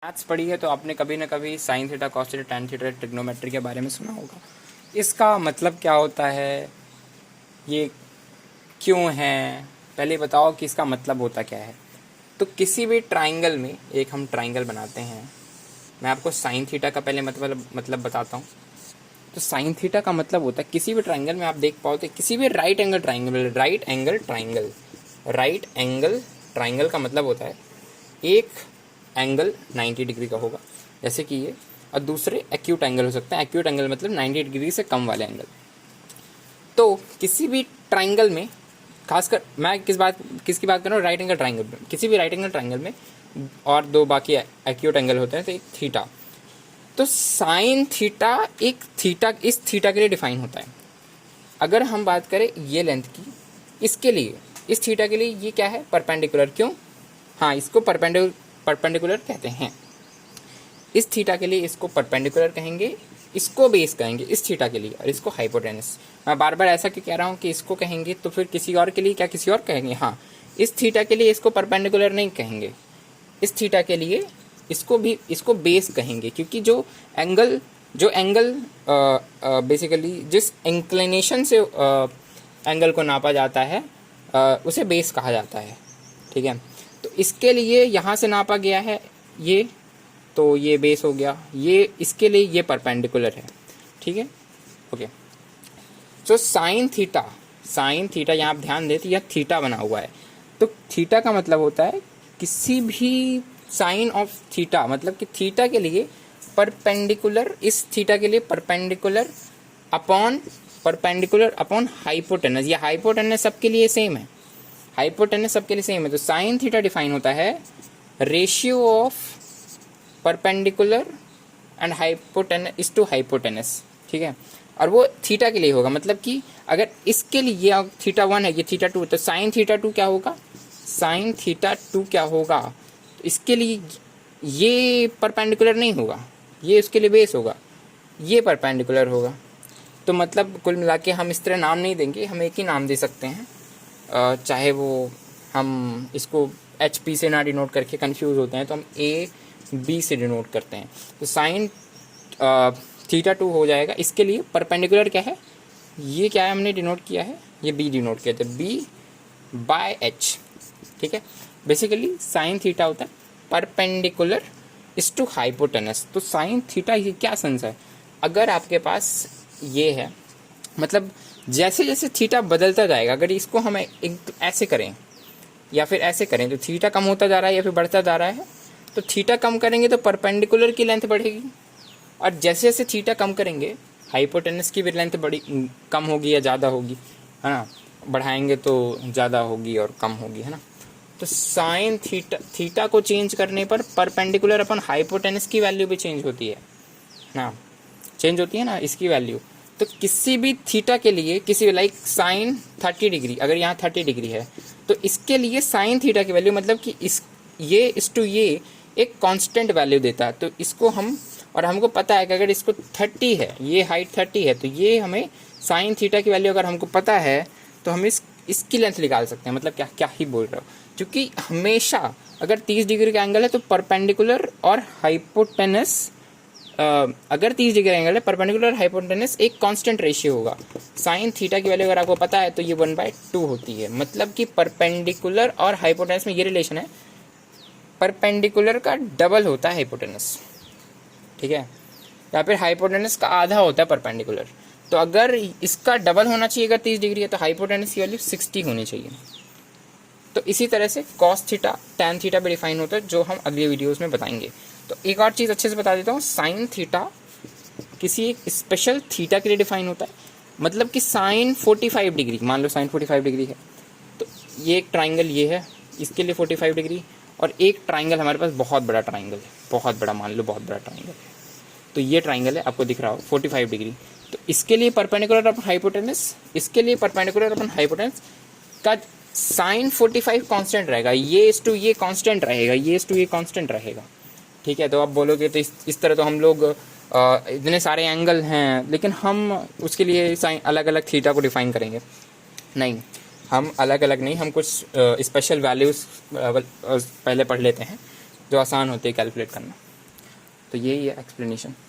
Maths पढ़ी है तो आपने कभी ना कभी sine theta cos theta tan theta trigonometry के बारे में सुना होगा। इसका मतलब क्या होता है, ये क्यों है, पहले बताओ कि इसका मतलब होता क्या है। तो किसी भी ट्राइंगल में एक हम ट्राइंगल बनाते हैं। मैं आपको साइन थीटा का पहले मतलब बताता हूँ। तो साइन थीटा का मतलब होता है किसी भी ट्राइंगल में आप देख पाओ तो किसी भी राइट एंगल ट्राइंगल का मतलब होता है एक एंगल 90 डिग्री का होगा, जैसे कि ये, और दूसरे एक्यूट एंगल हो सकते हैं। एक्यूट एंगल मतलब 90 डिग्री से कम वाले एंगल। तो किसी भी ट्राइंगल में, खासकर मैं किसकी बात कर रहा हूँ, राइट एंगल ट्राइंगल में, किसी भी राइट एंगल ट्राइंगल में और दो बाकी एक्यूट एंगल होते हैं, तो एक थीटा। तो साइन थीटा एक थीटा, इस थीटा के लिए डिफाइन होता है। अगर हम बात करें ये लेंथ की, इसके लिए, इस थीटा के लिए ये क्या है, परपेंडिकुलर। क्यों? हाँ, इसको परपेंडिकुलर कहते हैं। इस थीटा के लिए इसको परपेंडिकुलर कहेंगे, इसको बेस कहेंगे इस थीटा के लिए, और इसको हाइपोटेनस। मैं बार बार ऐसा क्यों कह रहा हूँ कि इसको कहेंगे, तो फिर किसी और के लिए क्या किसी और कहेंगे? हाँ, इस थीटा के लिए इसको परपेंडिकुलर नहीं कहेंगे, इस थीटा के लिए इसको बेस कहेंगे, क्योंकि जो एंगल बेसिकली जिस इंक्लिनेशन से एंगल को नापा जाता है उसे बेस कहा जाता है। ठीक है, तो इसके लिए यहाँ से नापा गया है ये, तो ये बेस हो गया, ये इसके लिए ये परपेंडिकुलर है। ठीक है, ओके। तो साइन थीटा यहाँ आप ध्यान दें तो यह थीटा बना हुआ है। तो थीटा का मतलब होता है किसी भी साइन ऑफ थीटा, मतलब कि थीटा के लिए परपेंडिकुलर, इस थीटा के लिए परपेंडिकुलर अपॉन हाइपोटेनस। या हाइपोटेनस सबके लिए सेम है, हाइपोटेनस सबके लिए सेम है। तो साइन थीटा डिफाइन होता है ratio of perpendicular and hypotenuse is to hypotenuse. ठीक है, और वो थीटा के लिए होगा, मतलब कि अगर इसके लिए ये थीटा 1 है, ये थीटा 2, तो साइन थीटा 2 क्या होगा, साइन थीटा 2 क्या होगा, तो इसके लिए ये परपेंडिकुलर नहीं होगा, ये उसके लिए बेस होगा, ये परपेंडिकुलर होगा। तो मतलब कुल मिला के हम इस तरह नाम नहीं देंगे, हम एक ही नाम दे सकते हैं, चाहे वो हम इसको HP से ना डिनोट करके कंफ्यूज होते हैं तो हम AB से डिनोट करते हैं। तो साइन थीटा 2 हो जाएगा। इसके लिए परपेंडिकुलर क्या है, ये क्या है हमने डिनोट किया है, ये B डिनोट किया था, B/H। ठीक है, बेसिकली साइन थीटा होता है परपेंडिकुलर इज टू हाइपोटेनस। तो साइन थीटा ये क्या सेंस है, अगर आपके पास ये है, मतलब जैसे जैसे थीटा बदलता जाएगा, अगर इसको हम ऐसे करें या फिर ऐसे करें तो थीटा कम होता जा रहा है या फिर बढ़ता जा रहा है। तो थीटा कम करेंगे तो परपेंडिकुलर की लेंथ बढ़ेगी, और जैसे जैसे थीटा कम करेंगे हाइपोटेनस की भी लेंथ कम होगी या ज़्यादा होगी, है ना। बढ़ाएंगे तो ज़्यादा होगी और कम होगी, है ना। तो साइन थीटा को चेंज करने पर परपेंडिकुलर अपन हाइपोटेनस की वैल्यू भी चेंज होती है ना, चेंज होती है ना इसकी वैल्यू। तो किसी भी थीटा के लिए, किसी भी लाइक साइन 30 डिग्री, अगर यहाँ 30 डिग्री है तो इसके लिए साइन थीटा की वैल्यू, मतलब कि ये एक कांस्टेंट वैल्यू देता है। तो इसको हम, और हमको पता है कि अगर इसको 30 है, ये हाइट 30 है, तो ये हमें साइन थीटा की वैल्यू अगर हमको पता है तो हम इसकी लेंथ निकाल सकते हैं। मतलब क्या ही बोल रहा हूँ, क्योंकि हमेशा अगर 30 डिग्री का एंगल है तो परपेंडिकुलर और हाइपोटेनस, अगर 30 डिग्री एंगल है, परपेंडिकुलर हाइपोटेनस एक कांस्टेंट रेशियो होगा। साइन थीटा की वैल्यू अगर आपको पता है तो ये 1/2 होती है। मतलब कि परपेंडिकुलर और हाइपोटेनस में ये रिलेशन है, परपेंडिकुलर का डबल होता है हाइपोटेनस। ठीक है, या फिर हाइपोटेनस का आधा होता है परपेंडिकुलर। तो अगर इसका डबल होना चाहिए, अगर 30 डिग्री है तो हाइपोटेनस की वैल्यू 60 होनी चाहिए। तो इसी तरह से कॉस थीटा टैन थीटा भी डिफाइन होता है, जो हम अगले वीडियोस में बताएंगे। तो एक और चीज़ अच्छे से बता देता हूँ, साइन थीटा किसी एक स्पेशल थीटा के लिए डिफाइन होता है। मतलब कि साइन 45 डिग्री, मान लो साइन 45 डिग्री है, तो ये एक ट्राइंगल ये है, इसके लिए 45 डिग्री, और एक ट्राइंगल हमारे पास बहुत बड़ा ट्राइंगल है, बहुत बड़ा, मान लो बहुत बड़ा ट्राइंगल है। तो ये ट्राइंगल है, आपको दिख रहा हो 45 डिग्री, तो इसके लिए परपेंडिकुलर अपन हाइपोटेनस, इसके लिए परपेंडिकुलर अपन हाइपोटेनस का साइन 45 कांस्टेंट रहेगा, ये इस टू ये कांस्टेंट रहेगा, ये इस टू ये कांस्टेंट रहेगा। ठीक है, तो आप बोलोगे तो इस तरह तो हम लोग इतने सारे एंगल हैं, लेकिन हम उसके लिए साइन अलग अलग थीटा को डिफाइन करेंगे। नहीं, हम अलग अलग नहीं, हम कुछ स्पेशल वैल्यूज़ पहले पढ़ लेते हैं जो आसान होते हैं कैलकुलेट करना। तो यही है एक्सप्लेनेशन।